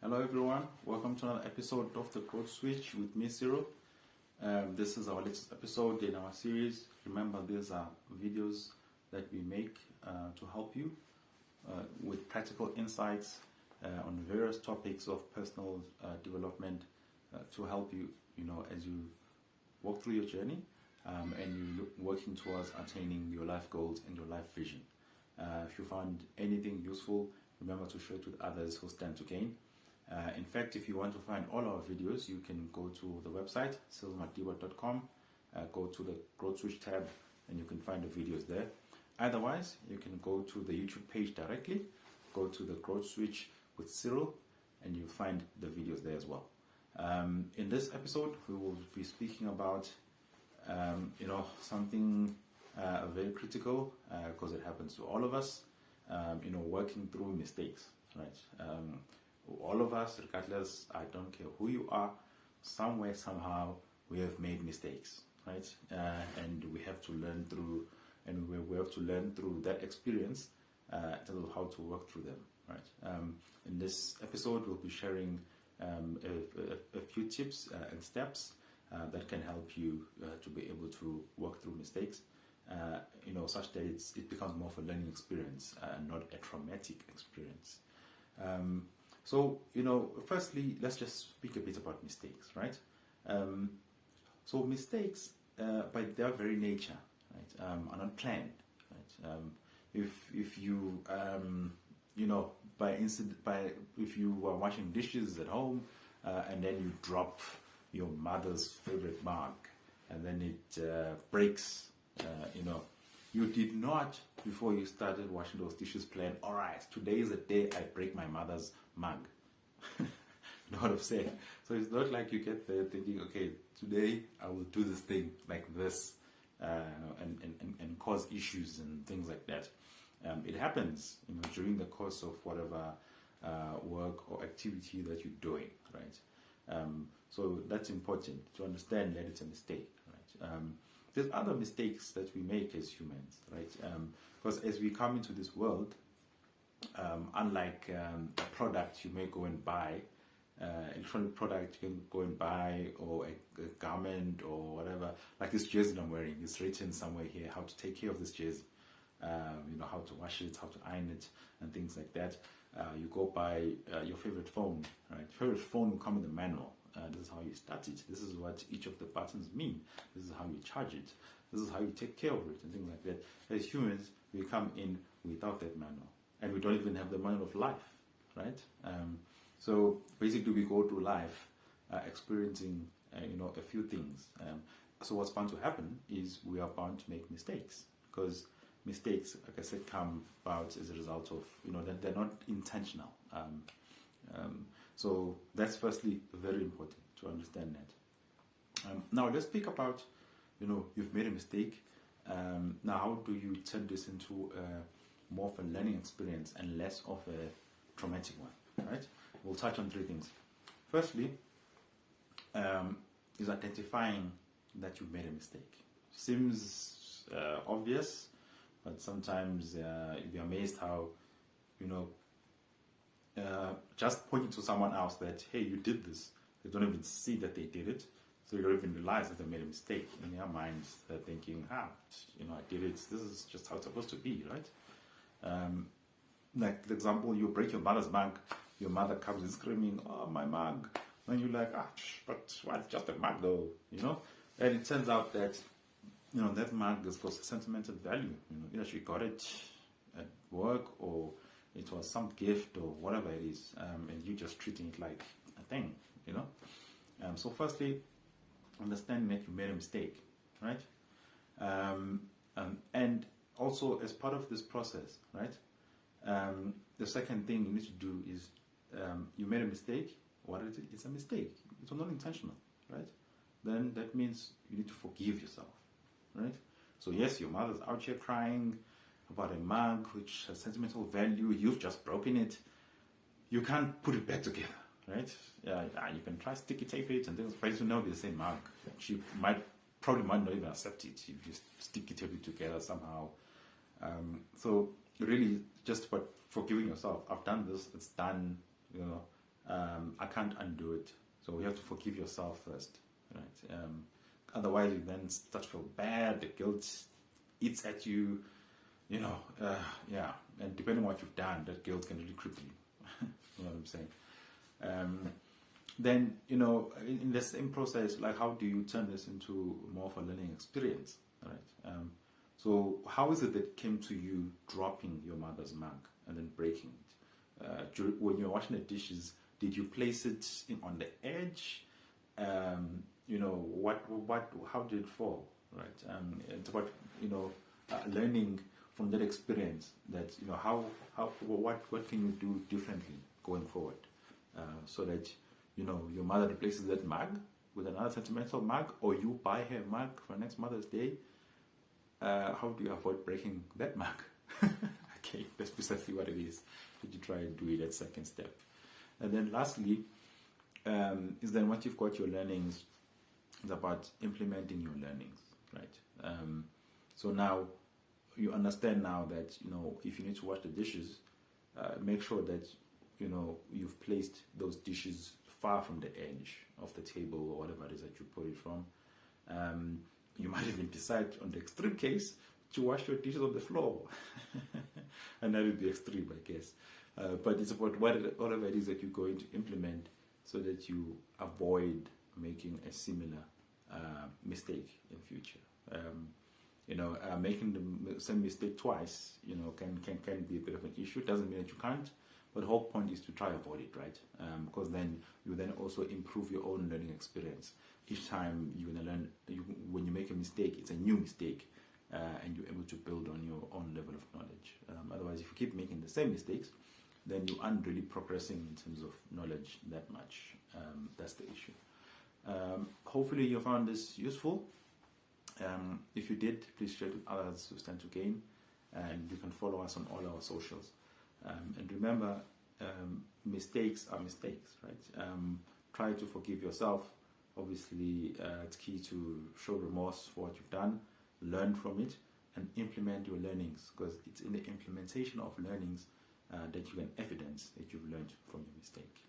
Hello everyone, welcome to another episode of the Growth Switch with me, Cyril. This is our latest episode in our series. Remember, these are videos that we make to help you with practical insights on various topics of personal development to help you, as you walk through your journey and you're working towards attaining your life goals and your life vision. If you found anything useful, remember to share it with others who stand to gain. In fact, if you want to find all our videos, you can go to the website, silmadiba.com, go to the Growth Switch tab, and you can find the videos there. Otherwise, you can go to the YouTube page directly, go to the Growth Switch with Cyril, and you'll find the videos there as well. In this episode, we will be speaking about, something very critical because it happens to all of us, working through mistakes, right? All of us, regardless, I don't care who you are, somewhere, somehow, we have made mistakes, right? And we have to learn through, that experience to know how to work through them, right? In this episode, we'll be sharing a few tips and steps that can help you to be able to work through mistakes, such that it becomes more of a learning experience, not a traumatic experience. So, firstly, let's just speak a bit about mistakes, right? So mistakes, by their very nature, right, are not planned, right? If you, if you are washing dishes at home, and then you drop your mother's favorite mug, and then it breaks, you did not, before you started washing those dishes, plan, all right, today is the day I break my mother's mug. You know what I'm saying? So it's not like you get there thinking, okay, today I will do this thing like this, and cause issues and things like that. It happens, during the course of whatever work or activity that you're doing, right? So that's important to understand that it's a mistake, right? There's other mistakes that we make as humans, right? Because as we come into this world, unlike a product you may go and buy, electronic product you can go and buy, or a garment or whatever, like this jersey I'm wearing, it's written somewhere here how to take care of this jersey, how to wash it, how to iron it, and things like that. You go buy your favorite phone, right? Favorite phone will come with a manual. This is how you start it. This is what each of the buttons mean. This is how you charge it. This is how you take care of it, and things like that. As humans, we come in without that manual, and we don't even have the manual of life, right? So basically, we go through life experiencing, a few things. So what's bound to happen is we are bound to make mistakes, because mistakes, like I said, come about as a result of, that they're not intentional. So that's firstly very important to understand that. Now let's speak about, you've made a mistake. Now how do you turn this into more of a learning experience and less of a traumatic one, right? We'll touch on three things. Firstly, is identifying that you made a mistake. Seems obvious, but sometimes you'll be amazed how, just pointing to someone else that, hey, you did this, they don't even see that they did it, so you don't even realize that they made a mistake. In their minds, they're thinking, I did it, this is just how it's supposed to be, right? Like the example, you break your mother's mug, your mother comes in screaming, oh, my mug, and you're like, but what's just a mug though, And it turns out that, that mug has got a sentimental value. Either she got it at work, or it was some gift, or whatever it is, and you just treating it like a thing, So firstly, understanding that you made a mistake, right? And also as part of this process, right? The second thing you need to do is, you made a mistake. What is it? It's a mistake. It was not intentional, right? Then that means you need to forgive yourself, right? So yes, your mother's out here crying about a mug which has sentimental value. You've just broken it. You can't put it back together, right? You can try sticky tape it and things, but it will never be the same mug. She probably might not even accept it if you sticky tape it together somehow. So really, just forgiving yourself. I've done this. It's done. I can't undo it. So you have to forgive yourself first, right? Otherwise, you then start to feel bad. The guilt eats at you, yeah. And depending on what you've done, that guilt can really cripple you. You know what I'm saying? Then, in the same process, like how do you turn this into more of a learning experience, right? So how is it that it came to you dropping your mother's mug and then breaking it? When you're washing the dishes, did you place it on the edge? How did it fall, right? It's about, learning from that experience that, what can you do differently going forward, so that, your mother replaces that mug with another sentimental mug, or you buy her a mug for next Mother's Day. How do you avoid breaking that mug? Okay, that's precisely what it is. Did you try and do it that second step? And then lastly, is then once you've got your learnings, it's about implementing your learnings, right? So now you understand now that, if you need to wash the dishes, make sure that, you've placed those dishes far from the edge of the table or whatever it is that you put it from. You might even decide, on the extreme case, to wash your dishes on the floor. And that would be extreme, I guess. But it's about whatever it is that you're going to implement so that you avoid making a similar mistake in future. Making the same mistake twice, can be a bit of an issue. It doesn't mean that you can't, but the whole point is to try avoid it, right? Because then you then also improve your own learning experience. Each time you're going to learn, when you make a mistake, it's a new mistake, and you're able to build on your own level of knowledge. Otherwise, if you keep making the same mistakes, then you aren't really progressing in terms of knowledge that much. That's the issue. Hopefully you found this useful. If you did, please share it with others who stand to gain, and you can follow us on all our socials. And remember, mistakes are mistakes, right? Try to forgive yourself. Obviously, it's key to show remorse for what you've done, learn from it, and implement your learnings, because it's in the implementation of learnings that you can evidence that you've learned from your mistake.